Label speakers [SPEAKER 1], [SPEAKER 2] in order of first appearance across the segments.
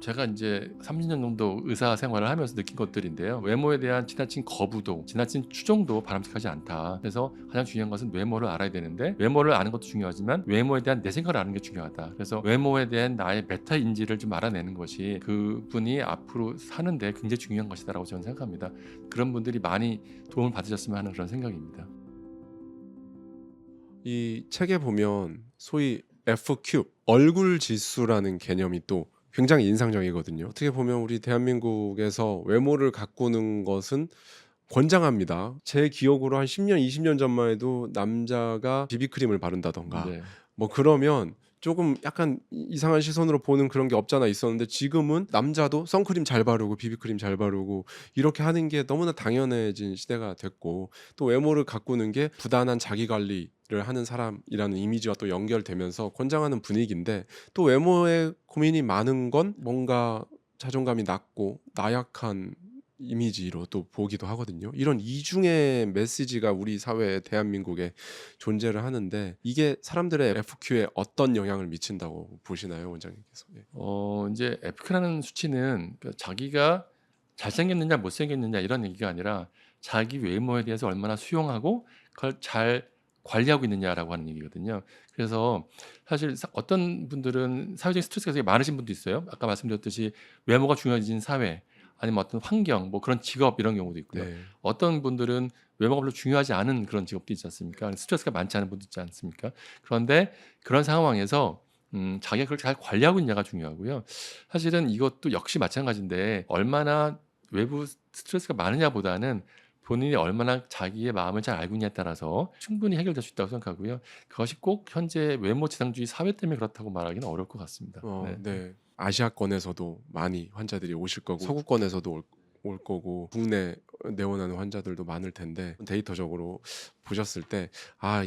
[SPEAKER 1] 제가 이제 30년 정도 의사 생활을 하면서 느낀 것들인데요. 외모에 대한 지나친 거부도, 지나친 추종도 바람직하지 않다. 그래서 가장 중요한 것은 외모를 알아야 되는데, 외모를 아는 것도 중요하지만 외모에 대한 내 생각을 아는 게 중요하다. 그래서 외모에 대한 나의 메타 인지를 좀 알아내는 것이 그분이 앞으로 사는데 굉장히 중요한 것이다라고 저는 생각합니다. 그런 분들이 많이 도움을 받으셨으면 하는 그런 생각입니다.
[SPEAKER 2] 이 책에 보면 소위 FQ, 얼굴 지수라는 개념이 또 굉장히 인상적이거든요. 어떻게 보면 우리 대한민국에서 외모를 가꾸는 것은 권장합니다. 제 기억으로 한 10년, 20년 전만 해도 남자가 비비크림을 바른다던가
[SPEAKER 1] 네.
[SPEAKER 2] 뭐 그러면 조금 약간 이상한 시선으로 보는 그런 게 없잖아 있었는데, 지금은 남자도 선크림 잘 바르고 비비크림 잘 바르고 이렇게 하는 게 너무나 당연해진 시대가 됐고, 또 외모를 가꾸는 게 부단한 자기 관리를 하는 사람이라는 이미지와 또 연결되면서 권장하는 분위기인데, 또 외모에 고민이 많은 건 뭔가 자존감이 낮고 나약한 이미지로 또 보기도 하거든요. 이런 이중의 메시지가 우리 사회에, 대한민국에 존재를 하는데, 이게 사람들의 FQ에 어떤 영향을 미친다고 보시나요, 원장님께서? 예.
[SPEAKER 1] 이제 FQ라는 수치는 자기가 잘생겼느냐 못생겼느냐 이런 얘기가 아니라 자기 외모에 대해서 얼마나 수용하고 그걸 잘 관리하고 있느냐라고 하는 얘기거든요. 그래서 사실 어떤 분들은 사회적인 스트레스가 되게 많으신 분도 있어요. 아까 말씀드렸듯이 외모가 중요해진 사회, 아니면 어떤 환경, 뭐 그런 직업 이런 경우도 있고요.
[SPEAKER 2] 네.
[SPEAKER 1] 어떤 분들은 외모가 별로 중요하지 않은 그런 직업도 있지 않습니까? 스트레스가 많지 않은 분도 있지 않습니까? 그런데 그런 상황에서 자기가 그걸 잘 관리하고 있냐가 중요하고요. 사실은 이것도 역시 마찬가지인데, 얼마나 외부 스트레스가 많으냐보다는 본인이 얼마나 자기의 마음을 잘 알고 있냐에 따라서 충분히 해결될 수 있다고 생각하고요. 그것이 꼭 현재 외모 지상주의 사회 때문에 그렇다고 말하기는 어려울 것 같습니다. 네.
[SPEAKER 2] 네. 아시아권에서도 많이 환자들이 오실 거고, 서구권에서도 올 거고, 국내 내원하는 환자들도 많을 텐데, 데이터적으로 보셨을 때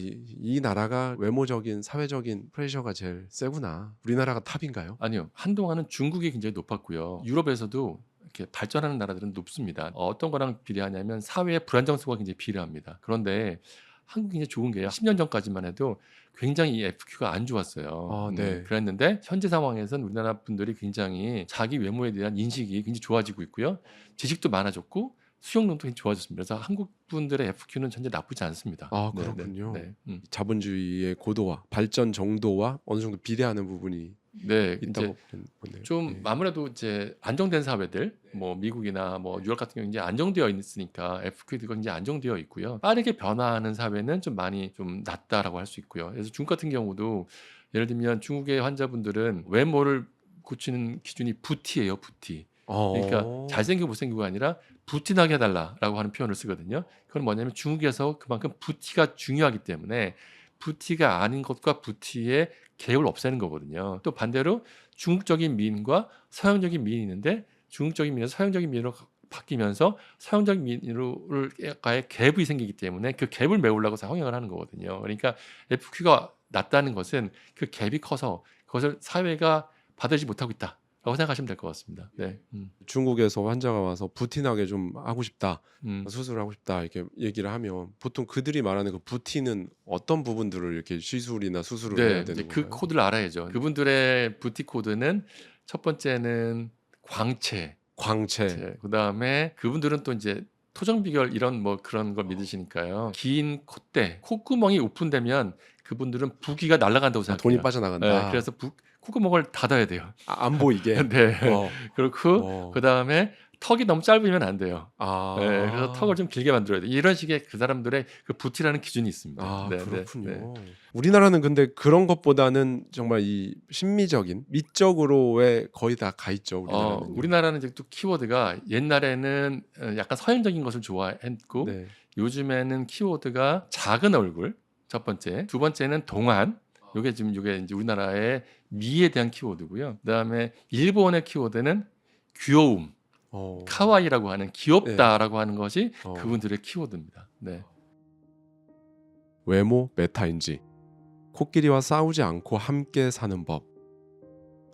[SPEAKER 2] 이 나라가 외모적인 사회적인 프레셔가 제일 세구나. 우리나라가 탑인가요?
[SPEAKER 1] 아니요. 한동안은 중국이 굉장히 높았고요. 유럽에서도 이렇게 발전하는 나라들은 높습니다. 어떤 거랑 비례하냐면 사회의 불안정성과 굉장히 비례합니다. 그런데 한국이 굉장히 좋은 게요. 10년 전까지만 해도 굉장히 이 FQ가 안 좋았어요.
[SPEAKER 2] 네.
[SPEAKER 1] 그랬는데 현재 상황에서는 우리나라 분들이 굉장히 자기 외모에 대한 인식이 굉장히 좋아지고 있고요. 지식도 많아졌고 수용력도 굉장히 좋아졌습니다. 그래서 한국 분들의 FQ는 전혀 나쁘지 않습니다. 네, 네,
[SPEAKER 2] 그렇군요.
[SPEAKER 1] 네.
[SPEAKER 2] 자본주의의 고도와 발전 정도와 어느 정도 비례하는 부분이
[SPEAKER 1] 네, 이제
[SPEAKER 2] 있다고 보네요.
[SPEAKER 1] 좀
[SPEAKER 2] 네.
[SPEAKER 1] 아무래도 이제 안정된 사회들, 뭐 미국이나 뭐 유럽 같은 경우 이제 안정되어 있으니까 FQ가 이제 안정되어 있고요. 빠르게 변화하는 사회는 좀 많이 좀 낮다라고 할 수 있고요. 그래서 중국 같은 경우도 예를 들면 중국의 환자분들은 외모를 고치는 기준이 부티예요, 부티. 그러니까 잘생기고 못생기고가 아니라 부티나게 해달라라고 하는 표현을 쓰거든요. 그건 뭐냐면 중국에서 그만큼 부티가 중요하기 때문에 부티가 아닌 것과 부티의 갭을 없애는 거거든요. 또 반대로 중국적인 미인과 서양적인 미인이 있는데, 중국적인 미인에서 서양적인 미인으로 바뀌면서 서양적인 미인으로의 갭이 생기기 때문에 그 갭을 메우려고 성형을 하는 거거든요. 그러니까 FQ가 낮다는 것은 그 갭이 커서 그것을 사회가 받아들이지 못하고 있다라고 생각하시면 될 것 같습니다. 네.
[SPEAKER 2] 중국에서 환자가 와서 부티나게 좀 하고 싶다,
[SPEAKER 1] 음.
[SPEAKER 2] 수술을 하고 싶다 이렇게 얘기를 하면, 보통 그들이 말하는 그 부티는 어떤 부분들을 이렇게 시술이나 수술을 해야
[SPEAKER 1] 네, 이제
[SPEAKER 2] 되는
[SPEAKER 1] 그
[SPEAKER 2] 건가요?
[SPEAKER 1] 코드를 알아야죠. 그분들의 부티 코드는 첫 번째는 광채,
[SPEAKER 2] 광채.
[SPEAKER 1] 그다음에 그분들은 또 이제 토정 비결 이런 뭐 그런 걸 믿으시니까요. 긴 콧대, 콧구멍이 오픈되면 그분들은 부기가 날아간다고
[SPEAKER 2] 돈이
[SPEAKER 1] 생각해요. 예,
[SPEAKER 2] 빠져나간다.
[SPEAKER 1] 그래서 콧구멍을 닫아야 돼요.
[SPEAKER 2] 안 보이게.
[SPEAKER 1] 네.
[SPEAKER 2] 어.
[SPEAKER 1] 그렇고
[SPEAKER 2] 어.
[SPEAKER 1] 그다음에 턱이 너무 짧으면 안 돼요. 예, 그래서 턱을
[SPEAKER 2] 아.
[SPEAKER 1] 좀 길게 만들어야 돼요. 이런 식의 그 사람들의 그 부티라는 기준이 있습니다. 네, 네, 네.
[SPEAKER 2] 그렇군요. 우리나라는 근데 그런 것보다는 정말 이 심미적인 미적으로에 거의 다 가 있죠, 우리나라는요.
[SPEAKER 1] 우리나라는 이제 또 키워드가 옛날에는 약간 서양적인 것을 좋아했고,
[SPEAKER 2] 네.
[SPEAKER 1] 요즘에는 키워드가 작은 얼굴 첫 번째, 두 번째는 동안. 요게 이제 우리나라의 미에 대한 키워드고요. 그다음에 일본의 키워드는 귀여움,
[SPEAKER 2] 어.
[SPEAKER 1] 카와이라고 하는
[SPEAKER 2] 네.
[SPEAKER 1] 귀엽다라고 하는 것이
[SPEAKER 2] 어.
[SPEAKER 1] 그분들의 키워드입니다. 네.
[SPEAKER 2] 외모 메타인지. 코끼리와 싸우지 않고 함께 사는 법.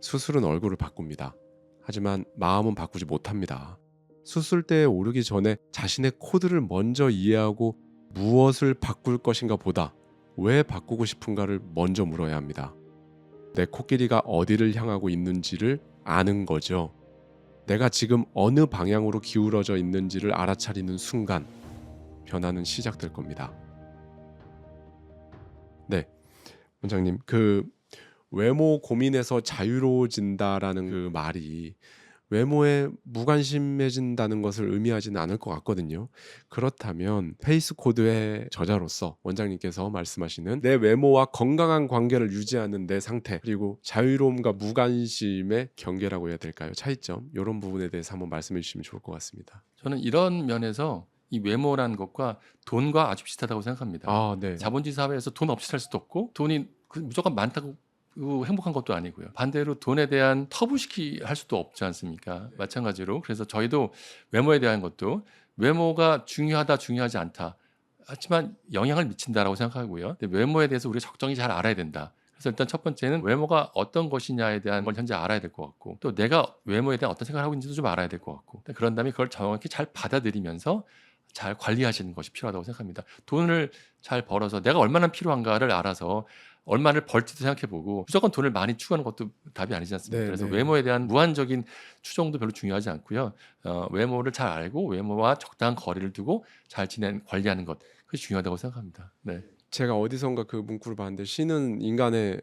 [SPEAKER 2] 수술은 얼굴을 바꿉니다. 하지만 마음은 바꾸지 못합니다. 수술대에 오르기 전에 자신의 코드를 먼저 이해하고 무엇을 바꿀 것인가 보다 왜 바꾸고 싶은가를 먼저 물어야 합니다. 내 코끼리가 어디를 향하고 있는지를 아는 거죠. 내가 지금 어느 방향으로 기울어져 있는지를 알아차리는 순간 변화는 시작될 겁니다. 네, 원장님, 그 외모 고민에서 자유로워진다라는 그 말이 외모에 무관심해진다는 것을 의미하지는 않을 것 같거든요. 그렇다면 페이스 코드의 저자로서 원장님께서 말씀하시는 내 외모와 건강한 관계를 유지하는 내 상태, 그리고 자유로움과 무관심의 경계라고 해야 될까요? 차이점, 이런 부분에 대해서 한번 말씀해 주시면 좋을 것 같습니다.
[SPEAKER 1] 저는 이런 면에서 이 외모라는 것과 돈과 아주 비슷하다고 생각합니다.
[SPEAKER 2] 아, 네.
[SPEAKER 1] 자본주의 사회에서 돈 없이 살 수도 없고 돈이 무조건 많다고 행복한 것도 아니고요. 반대로 돈에 대한 터부시키 할 수도 없지 않습니까? 마찬가지로 그래서 저희도 외모에 대한 것도 외모가 중요하다 중요하지 않다. 하지만 영향을 미친다라고 생각하고요. 근데 외모에 대해서 우리가 적정히 잘 알아야 된다. 그래서 일단 첫 번째는 외모가 어떤 것이냐에 대한 걸 현재 알아야 될 것 같고 또 내가 외모에 대한 어떤 생각을 하고 있는지도 좀 알아야 될 것 같고 그런 다음에 그걸 정확히 잘 받아들이면서 잘 관리하시는 것이 필요하다고 생각합니다. 돈을 잘 벌어서 내가 얼마나 필요한가를 알아서 얼마를 벌지도 생각해보고 무조건 돈을 많이 추구하는 것도 답이 아니지 않습니까?
[SPEAKER 2] 네,
[SPEAKER 1] 그래서
[SPEAKER 2] 네.
[SPEAKER 1] 외모에 대한 무한적인 추정도 별로 중요하지 않고요. 외모를 잘 알고 외모와 적당한 거리를 두고 잘 관리하는 것 그것이 중요하다고 생각합니다. 네.
[SPEAKER 2] 제가 어디선가 그 문구를 봤는데 신은 인간의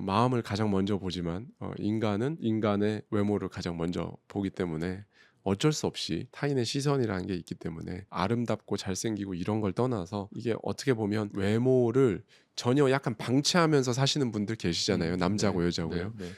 [SPEAKER 2] 마음을 가장 먼저 보지만 인간은 인간의 외모를 가장 먼저 보기 때문에 어쩔 수 없이 타인의 시선이라는 게 있기 때문에 아름답고 잘생기고 이런 걸 떠나서 이게 어떻게 보면 외모를 전혀 약간 방치하면서 사시는 분들 계시잖아요. 남자고
[SPEAKER 1] 네,
[SPEAKER 2] 여자고요.
[SPEAKER 1] 네, 네.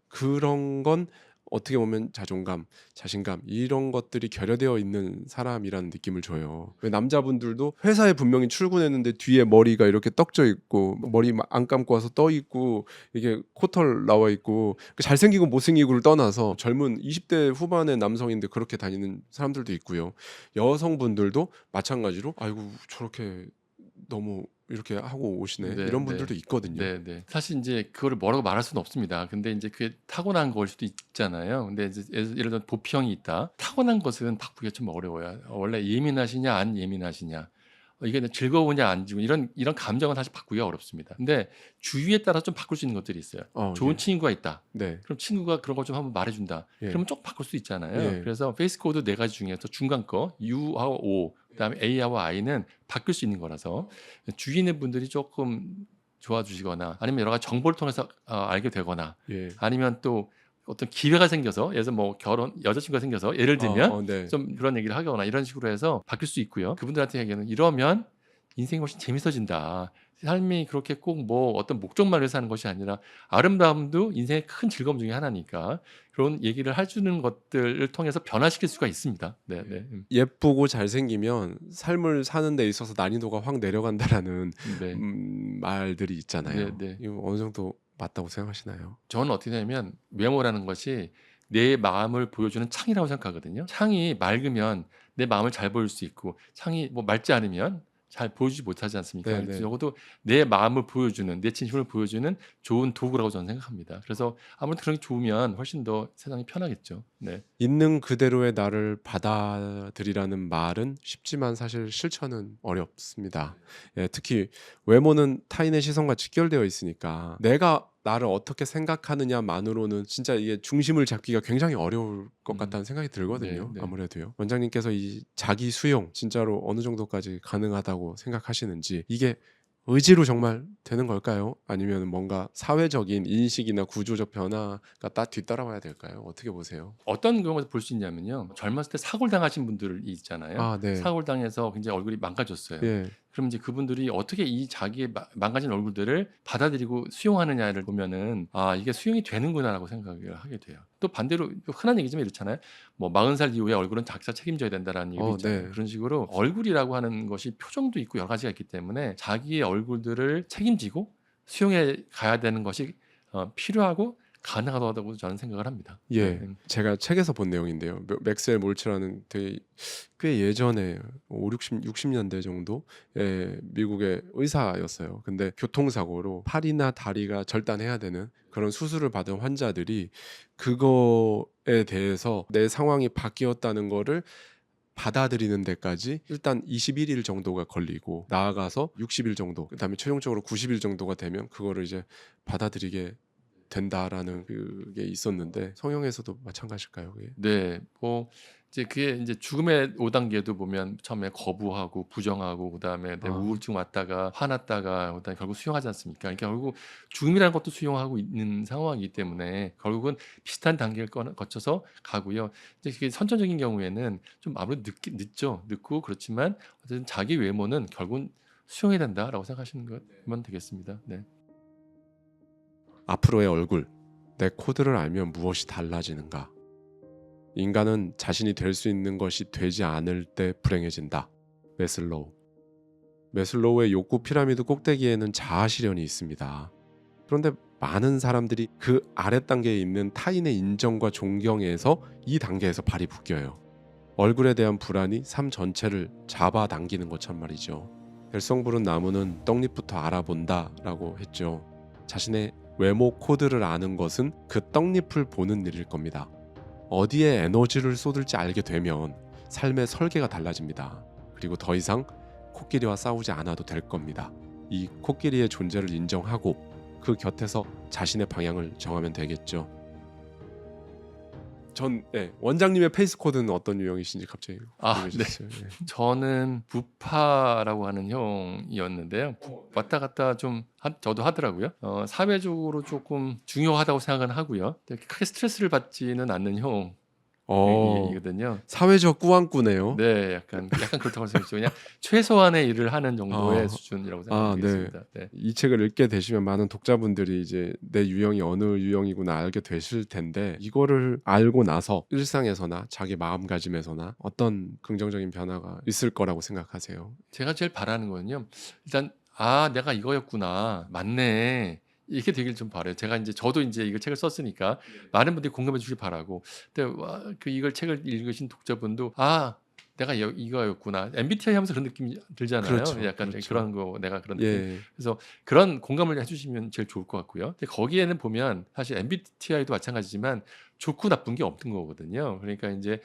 [SPEAKER 2] 그런 건 어떻게 보면 자존감, 자신감 이런 것들이 결여되어 있는 사람이라는 느낌을 줘요. 왜 남자분들도 회사에 분명히 출근했는데 뒤에 머리가 이렇게 떡져 있고 머리 안 감고 와서 떠 있고 이게 코털 나와 있고 잘생기고 못생기고를 떠나서 젊은 20대 후반의 남성인데 그렇게 다니는 사람들도 있고요. 여성분들도 마찬가지로 아이고 저렇게 너무 이렇게 하고 오시네
[SPEAKER 1] 네,
[SPEAKER 2] 이런
[SPEAKER 1] 네.
[SPEAKER 2] 분들도 있거든요.
[SPEAKER 1] 네, 네. 사실 이제 그거를 뭐라고 말할 수는 없습니다. 근데 이제 그게 타고난 걸 수도 있잖아요. 근데 이제 예를 들어 보평이 있다. 타고난 것은 바꾸기가 좀 어려워요. 원래 예민하시냐 안 예민하시냐. 이게 즐거우냐 안 즐거우냐 이런 감정은 사실 바꾸기가 어렵습니다. 근데 주위에 따라 좀 바꿀 수 있는 것들이 있어요. 좋은
[SPEAKER 2] 예.
[SPEAKER 1] 친구가 있다.
[SPEAKER 2] 네.
[SPEAKER 1] 그럼 친구가 그런 걸 좀 한번 말해준다.
[SPEAKER 2] 예.
[SPEAKER 1] 그러면 조금 바꿀 수 있잖아요.
[SPEAKER 2] 예.
[SPEAKER 1] 그래서 페이스 코드 네 가지 중에서 중간 거 U하고 O, 그다음에 A하고 I는 바뀔 수 있는 거라서 주위에 있는 분들이 조금 도와주시거나 아니면 여러 가지 정보를 통해서 알게 되거나
[SPEAKER 2] 예.
[SPEAKER 1] 아니면 또 어떤 기회가 생겨서 예를 들어 뭐 결혼 여자친구가 생겨서 예를 들면
[SPEAKER 2] 네.
[SPEAKER 1] 좀 그런 얘기를 하거나 이런 식으로 해서 바뀔 수 있고요. 그분들한테 얘기하는 이러면 인생이 훨씬 재밌어진다. 삶이 그렇게 꼭 뭐 어떤 목적만 위해서 사는 것이 아니라 아름다움도 인생의 큰 즐거움 중에 하나니까 그런 얘기를 해주는 것들을 통해서 변화시킬 수가 있습니다. 네, 네,
[SPEAKER 2] 예쁘고 잘생기면 삶을 사는 데 있어서 난이도가 확 내려간다라는
[SPEAKER 1] 네,
[SPEAKER 2] 말들이 있잖아요.
[SPEAKER 1] 네, 네.
[SPEAKER 2] 이거 어느 정도 맞다고 생각하시나요?
[SPEAKER 1] 저는 어떻게 되냐면 외모라는 것이 내 마음을 보여주는 창이라고 생각하거든요. 창이 맑으면 내 마음을 잘 보일 수 있고 창이 뭐 맑지 않으면 잘 보여주지 못하지 않습니까?
[SPEAKER 2] 네,
[SPEAKER 1] 그래서
[SPEAKER 2] 네.
[SPEAKER 1] 적어도 내 마음을 보여주는 내 진심을 보여주는 좋은 도구라고 저는 생각합니다. 그래서 아무래도 그런 게 좋으면 훨씬 더 세상이 편하겠죠. 네.
[SPEAKER 2] 있는 그대로의 나를 받아들이라는 말은 쉽지만 사실 실천은 어렵습니다. 예, 특히 외모는 타인의 시선과 직결되어 있으니까 내가 나를 어떻게 생각하느냐만으로는 진짜 이게 중심을 잡기가 굉장히 어려울 것 같다는 생각이 들거든요.
[SPEAKER 1] 네, 네.
[SPEAKER 2] 아무래도요. 원장님께서 이 자기 수용 진짜로 어느 정도까지 가능하다고 생각하시는지 이게 의지로 정말 되는 걸까요? 아니면 뭔가 사회적인 인식이나 구조적 변화가 뒤따라와야 될까요? 어떻게 보세요?
[SPEAKER 1] 어떤 경우에서 볼 수 있냐면요. 젊었을 때 사고를 당하신 분들이 있잖아요.
[SPEAKER 2] 아, 네.
[SPEAKER 1] 사고를 당해서 굉장히 얼굴이 망가졌어요.
[SPEAKER 2] 예.
[SPEAKER 1] 그럼 이제 그분들이 어떻게 이 자기의 망가진 얼굴들을 받아들이고 수용하느냐를 보면은 아 이게 수용이 되는구나라고 생각을 하게 돼요. 또 반대로 흔한 얘기지만 이렇잖아요. 뭐 40살 이후에 얼굴은 자기가 책임져야 된다라는 얘기도 있잖아요.
[SPEAKER 2] 네.
[SPEAKER 1] 그런 식으로 얼굴이라고 하는 것이 표정도 있고 여러 가지가 있기 때문에 자기의 얼굴들을 책임지고 수용해 가야 되는 것이 필요하고 가능하다고 저는 생각을 합니다.
[SPEAKER 2] 예,
[SPEAKER 1] 네.
[SPEAKER 2] 제가 책에서 본 내용인데요. 맥스웰 몰츠라는 되게 꽤 예전에 60년대 정도의 미국의 의사였어요. 근데 교통사고로 팔이나 다리가 절단해야 되는 그런 수술을 받은 환자들이 그거에 대해서 내 상황이 바뀌었다는 거를 받아들이는 데까지 일단 21일 정도가 걸리고 나아가서 60일 정도, 그다음에 최종적으로 90일 정도가 되면 그거를 이제 받아들이게 된다라는 그게 있었는데 성형에서도 마찬가지일까요? 그게?
[SPEAKER 1] 네. 뭐 이제 그게 인제 죽음의 5 단계도 보면 처음에 거부하고 부정하고 그다음에 내
[SPEAKER 2] 아,
[SPEAKER 1] 우울증 왔다가 화났다가 그다음에 결국 수용하지 않습니까? 그러니까 결국 죽음이라는 것도 수용하고 있는 상황이기 때문에 결국은 비슷한 단계를 거쳐서 가고요. 이제 그게 선천적인 경우에는 좀 아무래도 늦죠. 늦고 그렇지만 어쨌든 자기 외모는 결국은 수용해야 된다라고 생각하시는 거면 되겠습니다. 네.
[SPEAKER 2] 앞으로의 얼굴, 내 코드를 알면 무엇이 달라지는가? 인간은 자신이 될 수 있는 것이 되지 않을 때 불행해진다. 매슬로우. 매슬로우의 욕구 피라미드 꼭대기에는 자아 실현이 있습니다. 그런데 많은 사람들이 그 아랫 단계에 있는 타인의 인정과 존경에서 이 단계에서 발이 묶여요. 얼굴에 대한 불안이 삶 전체를 잡아당기는 것처럼 말이죠. 열성 부른 나무는 떡잎부터 알아본다라고 했죠. 자신의 외모 코드를 아는 것은 그 떡잎을 보는 일일 겁니다. 어디에 에너지를 쏟을지 알게 되면 삶의 설계가 달라집니다. 그리고 더 이상 코끼리와 싸우지 않아도 될 겁니다. 이 코끼리의 존재를 인정하고 그 곁에서 자신의 방향을 정하면 되겠죠. 원장님의 페이스 코드는 어떤 유형이신지 갑자기 궁금해졌어요. 네.
[SPEAKER 1] 저는 부파라고 하는 형이었는데요. 왔다 갔다 좀 저도 하더라고요. 사회적으로 조금 중요하다고 생각은 하고요. 근데 크게 스트레스를 받지는 않는 형이거든요.
[SPEAKER 2] 사회적 꾸안꾸네요.
[SPEAKER 1] 네, 약간 그렇다고 생각했죠. 그냥 최소한의 일을 하는 정도의
[SPEAKER 2] 아,
[SPEAKER 1] 수준이라고
[SPEAKER 2] 네.
[SPEAKER 1] 생각하겠습니다. 네.
[SPEAKER 2] 이 책을 읽게 되시면 많은 독자분들이 이제 내 유형이 어느 유형이구나 알게 되실 텐데 이거를 알고 나서 일상에서나 자기 마음가짐에서나 어떤 긍정적인 변화가 있을 거라고 생각하세요?
[SPEAKER 1] 제가 제일 바라는 거는요. 일단 내가 이거였구나. 맞네. 이렇게 되길 좀 바라요. 제가 인제 저도 인제 이거 책을 썼으니까 많은 분들이 공감해 주길 바라고. 근데 이걸 책을 읽으신 독자분도 '아 내가 이거였구나.' MBTI 하면서 그런 느낌이 들잖아요.
[SPEAKER 2] 그렇죠.
[SPEAKER 1] 약간
[SPEAKER 2] 그렇죠.
[SPEAKER 1] 그런 거 내가 그런 느낌.
[SPEAKER 2] 예.
[SPEAKER 1] 그래서 그런 공감을 해 주시면 제일 좋을 것 같고요. 근데 거기에는 보면 사실 MBTI도 마찬가지지만 좋고 나쁜 게 없는 거거든요. 그러니까 인제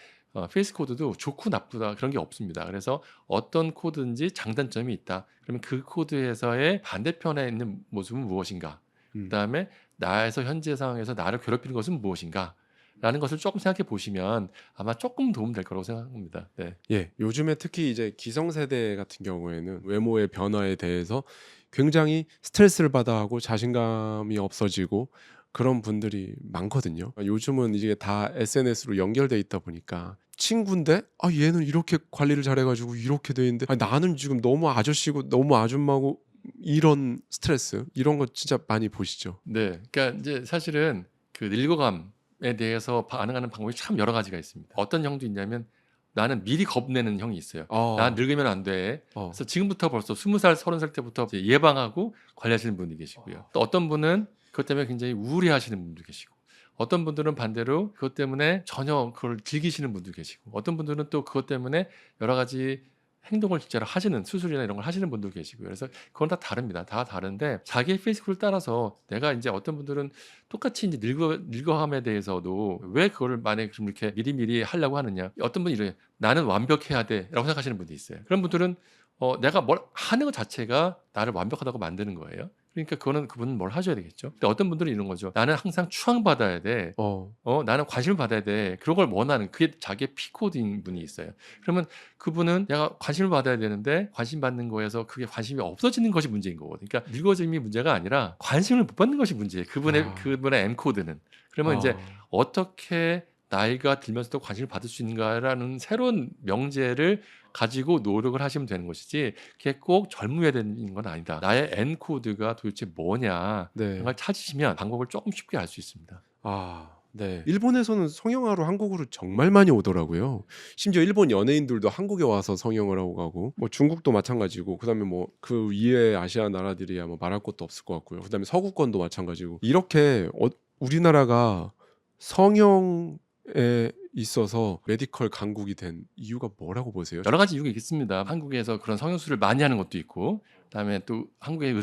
[SPEAKER 1] 페이스 코드도 좋고 나쁘다 그런 게 없습니다. 그래서 어떤 코드든지 장단점이 있다. 그러면 그 코드에서의 반대편에 있는 모습은 무엇인가? 그다음에 나에서 현재 상황에서 나를 괴롭히는 것은 무엇인가? 라는 것을 조금 생각해 보시면 아마 조금 도움 될 거라고 생각합니다. 네.
[SPEAKER 2] 예, 요즘에 특히 이제 기성세대 같은 경우에는 외모의 변화에 대해서 굉장히 스트레스를 받아하고 자신감이 없어지고 그런 분들이 많거든요. 요즘은 이게 다 SNS로 연결돼 있다 보니까 친구인데 얘는 이렇게 관리를 잘해가지고 이렇게 돼 있는데 나는 지금 너무 아저씨고 너무 아줌마고 이런 스트레스 이런 거 진짜 많이 보시죠.
[SPEAKER 1] 네. 그러니까 이제 사실은 그 늙어감에 대해서 반응하는 방법이 참 여러 가지가 있습니다. 어떤 형도 있냐면 나는 미리 겁내는 형이 있어요. "나 늙으면 안 돼." 그래서 지금부터 벌써 20살, 30살 때부터 이제 예방하고 관리하시는 분이 계시고요. 또 어떤 분은 그것 때문에 굉장히 우울해하시는 분도 계시고 어떤 분들은 반대로 그것 때문에 전혀 그걸 즐기시는 분도 계시고 어떤 분들은 또 그것 때문에 여러 가지 행동을 진짜로 하시는 수술이나 이런 걸 하시는 분도 계시고요. 그래서 그건 다 다릅니다. 다 다른데 자기의 페이스북을 따라서 내가 인제 어떤 분들은 똑같이 인제 늙어감에 대해서도 왜 그거를 만약에 좀 이렇게 미리미리 하려고 하느냐. 어떤 분이 이래요. '나는 완벽해야 돼.'라고 생각하시는 분도 있어요. 그런 분들은 내가 뭘 하는 것 자체가 나를 완벽하다고 만드는 거예요. 그러니까 그분은 뭘 하셔야 되겠죠. 근데 어떤 분들은 이런 거죠. '나는 항상 추앙받아야 돼. 나는 관심을 받아야 돼.' 그런 걸 원하는 그게 자기의 피 코드인 분이 있어요. 그러면 그분은 내가 관심을 받아야 되는데 관심 받는 거에서 그게 관심이 없어지는 것이 문제인 거거든요. 그러니까 늙어짐이 문제가 아니라 관심을 못 받는 것이 문제예요. 그분의 M 코드는. 그러면 인제 어떻게 나이가 들면서도 관심을 받을 수 있는가라는 새로운 명제를 가지고 노력을 하시면 되는 것이지 그게 꼭 젊어야 되는 건 아니다. 나의 N 코드가 도대체 뭐냐
[SPEAKER 2] 네.
[SPEAKER 1] 그런 걸 찾으시면 방법을 조금 쉽게 알 수 있습니다.
[SPEAKER 2] 네. 일본에서는 성형하러 한국으로 정말 많이 오더라고요. 심지어 일본 연예인들도 한국에 와서 성형을 하고 가고, 뭐 중국도 마찬가지고, 그다음에 뭐 그 이외의 아시아 나라들이야 뭐 말할 것도 없을 것 같고요. 그다음에 서구권도 마찬가지고. 이렇게 우리나라가 성형에 있어서 메디컬 강국이 된 이유가 뭐라고 보세요?
[SPEAKER 1] 여러 가지 이유가 있겠습니다. 한국에서 그런 성형수술을 많이 하는 것도 있고 그다음에 또 한국의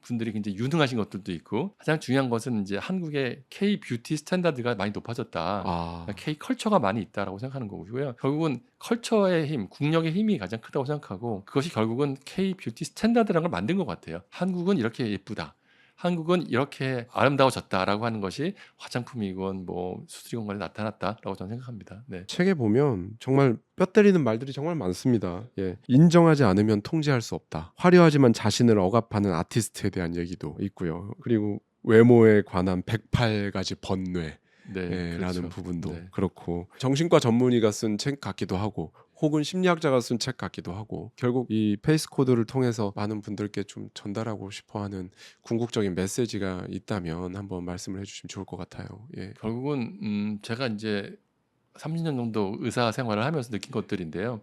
[SPEAKER 1] 분들이 굉장히 유능하신 것들도 있고 가장 중요한 것은 이제 한국의 K 뷰티 스탠다드가 많이 높아졌다. 그러니까 K 컬처가 많이 있다라고 생각하는 거고요. 결국은 컬처의 힘, 국력의 힘이 가장 크다고 생각하고 그것이 결국은 K 뷰티 스탠다드라는 걸 만든 것 같아요. 한국은 이렇게 예쁘다. 한국은 이렇게 아름다워졌다라고 하는 것이 화장품이건 뭐 수술이건 간에 나타났다라고 저는 생각합니다. 네.
[SPEAKER 2] 책에 보면 정말 뼈 때리는 말들이 정말 많습니다. 예. 인정하지 않으면 통제할 수 없다. 화려하지만 자신을 억압하는 아티스트에 대한 얘기도 있고요. 그리고 외모에 관한 108가지 번뇌
[SPEAKER 1] 네,
[SPEAKER 2] 예,
[SPEAKER 1] 그렇죠.
[SPEAKER 2] 라는 부분도
[SPEAKER 1] 네.
[SPEAKER 2] 그렇고 정신과 전문의가 쓴 책 같기도 하고 혹은 심리학자가 쓴 책 같기도 하고 결국 이 페이스 코드를 통해서 많은 분들께 좀 전달하고 싶어하는 궁극적인 메시지가 있다면 한번 말씀을 해주시면 좋을 것 같아요. 예.
[SPEAKER 1] 결국은 제가 이제 30년 정도 의사 생활을 하면서 느낀 것들인데요.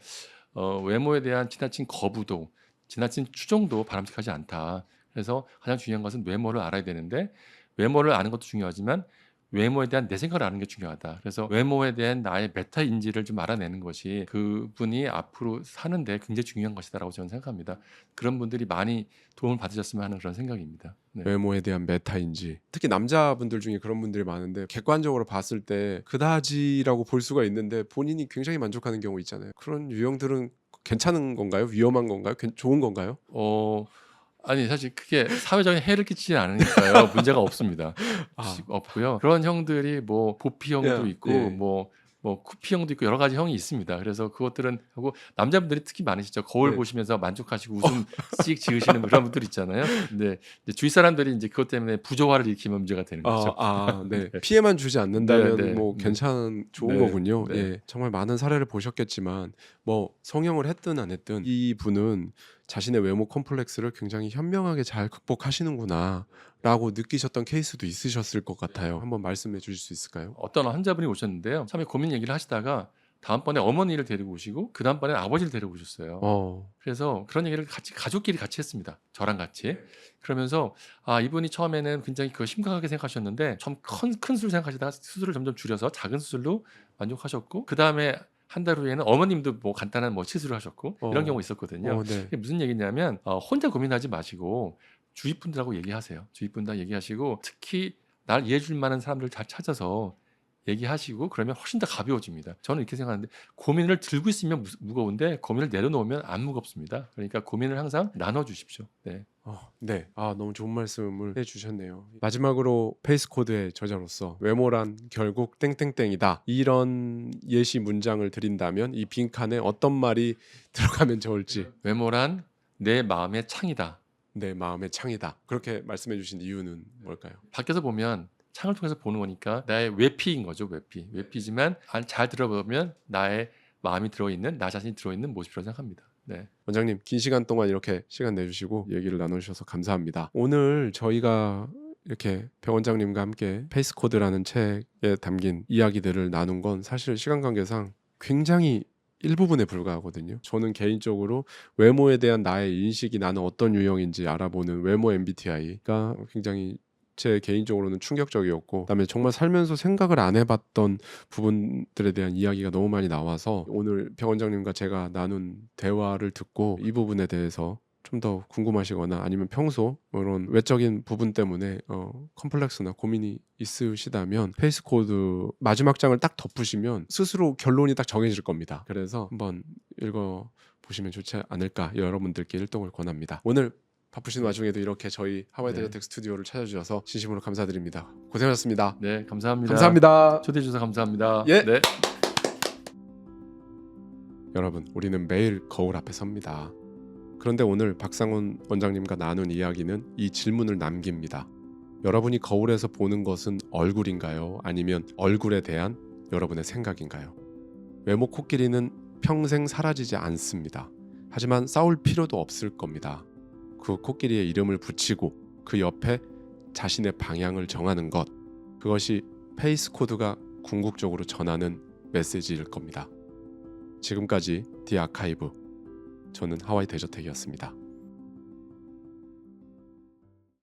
[SPEAKER 1] 외모에 대한 지나친 거부도, 지나친 추종도 바람직하지 않다. 그래서 가장 중요한 것은 외모를 알아야 되는데 외모를 아는 것도 중요하지만 외모에 대한 내 생각을 아는 게 중요하다. 그래서 외모에 대한 나의 메타 인지를 좀 알아내는 것이 그분이 앞으로 사는데 굉장히 중요한 것이다라고 저는 생각합니다. 그런 분들이 많이 도움을 받으셨으면 하는 그런 생각입니다. 네.
[SPEAKER 2] 외모에 대한 메타인지 특히 남자분들 중에 그런 분들이 많은데 객관적으로 봤을 때 그다지라고 볼 수가 있는데 본인이 굉장히 만족하는 경우 있잖아요. 그런 유형들은 괜찮은 건가요? 위험한 건가요? 좋은 건가요?
[SPEAKER 1] 아니 사실 크게 사회적인 해를 끼치지 않으니까요. 문제가 없습니다.
[SPEAKER 2] 아,
[SPEAKER 1] 없고요. 그런 형들이 뭐 보피형도
[SPEAKER 2] 예,
[SPEAKER 1] 있고
[SPEAKER 2] 예.
[SPEAKER 1] 뭐 쿠피형도 있고 여러 가지 형이 있습니다. 그래서 그것들은 하고 남자분들이 특히 많으시죠. 거울
[SPEAKER 2] 네.
[SPEAKER 1] 보시면서 만족하시고 웃음 씩 지으시는 그런 분들 있잖아요. 근데 이제 주위 사람들이 이제 그것 때문에 부조화를 일으키면 문제가 되는 거죠.
[SPEAKER 2] 네. 피해만 주지 않는다면
[SPEAKER 1] 네, 네,
[SPEAKER 2] 뭐
[SPEAKER 1] 네.
[SPEAKER 2] 좋은
[SPEAKER 1] 네,
[SPEAKER 2] 거군요.
[SPEAKER 1] 네.
[SPEAKER 2] 예. 정말 많은 사례를 보셨겠지만 뭐 성형을 했든 안 했든 이 분은 자신의 외모 컴플렉스를 굉장히 현명하게 잘 극복하시는구나라고 느끼셨던 케이스도 있으셨을 것 같아요. 한번 말씀해 주실 수 있을까요?
[SPEAKER 1] 어떤 환자분이 오셨는데요. 처음에 고민 얘기를 하시다가 다음번에 어머니를 데리고 오시고 그 다음번에 아버지를 데리고 오셨어요. 그래서 그런 얘기를 같이 가족끼리 같이 했습니다. 저랑 같이. 그러면서 이분이 처음에는 굉장히 그거 심각하게 생각하셨는데 좀 큰 수술 생각하시다가 수술을 점점 줄여서 작은 수술로 만족하셨고 그 다음에 한 달 후에는 어머님도 뭐 간단한 뭐 치수를 하셨고 이런 경우 있었거든요.
[SPEAKER 2] 네.
[SPEAKER 1] 이게 무슨 얘기냐면 혼자 고민하지 마시고 주위 분들하고 얘기하세요. 주위 분들하고 얘기하시고 특히 날 이해해 줄 만한 사람들을 잘 찾아서 얘기하시고 그러면 훨씬 더 가벼워집니다. 저는 이렇게 생각하는데 고민을 들고 있으면 무거운데 고민을 내려놓으면 안 무겁습니다. 그러니까 고민을 항상 나눠 주십시오. 네.
[SPEAKER 2] 네. 너무 좋은 말씀을 해주셨네요. 마지막으로 페이스 코드의 저자로서 외모란 결국 땡땡땡이다. 이런 예시 문장을 드린다면 이 빈칸에 어떤 말이 들어가면 좋을지.
[SPEAKER 1] 외모란 내 마음의 창이다.
[SPEAKER 2] 내 마음의 창이다. 그렇게 말씀해 주신 이유는 뭘까요?
[SPEAKER 1] 밖에서 보면 창을 통해서 보는 거니까 나의 외피인 거죠. 외피지만 잘 들어보면 나의 마음이 들어있는 나 자신이 들어있는 모습이라고 생각합니다. 네.
[SPEAKER 2] 원장님 긴 시간 동안 이렇게 시간 내주시고 얘기를 나눠주셔서 감사합니다. 오늘 저희가 이렇게 배 원장님과 함께 페이스 코드라는 책에 담긴 이야기들을 나눈 건 사실 시간 관계상 굉장히 일부분에 불과하거든요. 저는 개인적으로 외모에 대한 나의 인식이 나는 어떤 유형인지 알아보는 외모 MBTI가 굉장히 제 개인적으로는 충격적이었고 그다음에 정말 살면서 생각을 안 해봤던 부분들에 대한 이야기가 너무 많이 나와서 오늘 배 원장님과 제가 나눈 대화를 듣고 이 부분에 대해서 좀 더 궁금하시거나 아니면 평소 이런 외적인 부분 때문에 컴플렉스나 고민이 있으시다면 페이스 코드 마지막 장을 딱 덮으시면 스스로 결론이 딱 정해질 겁니다. 그래서 한번 읽어 보시면 좋지 않을까 여러분들께 일동을 권합니다. 오늘 바쁘신 와중에도 이렇게 저희 하와이
[SPEAKER 1] 네.
[SPEAKER 2] 데저텍 스튜디오를 찾아주셔서 진심으로 감사드립니다. 고생하셨습니다.
[SPEAKER 1] 네, 감사합니다.
[SPEAKER 2] 감사합니다.
[SPEAKER 1] 초대해 주셔서 감사합니다.
[SPEAKER 2] 예.
[SPEAKER 1] 네.
[SPEAKER 2] 여러분, 우리는 매일 거울 앞에 섭니다. 그런데 오늘 박상훈 원장님과 나눈 이야기는 이 질문을 남깁니다. 여러분이 거울에서 보는 것은 얼굴인가요? 아니면 얼굴에 대한 여러분의 생각인가요? 외모 코끼리는 평생 사라지지 않습니다. 하지만 싸울 필요도 없을 겁니다. 그 코끼리의 이름을 붙이고 그 옆에 자신의 방향을 정하는 것, 그것이 페이스 코드가 궁극적으로 전하는 메시지일 겁니다. 지금까지 디 아카이브, 저는 하와이 데저텍이었습니다.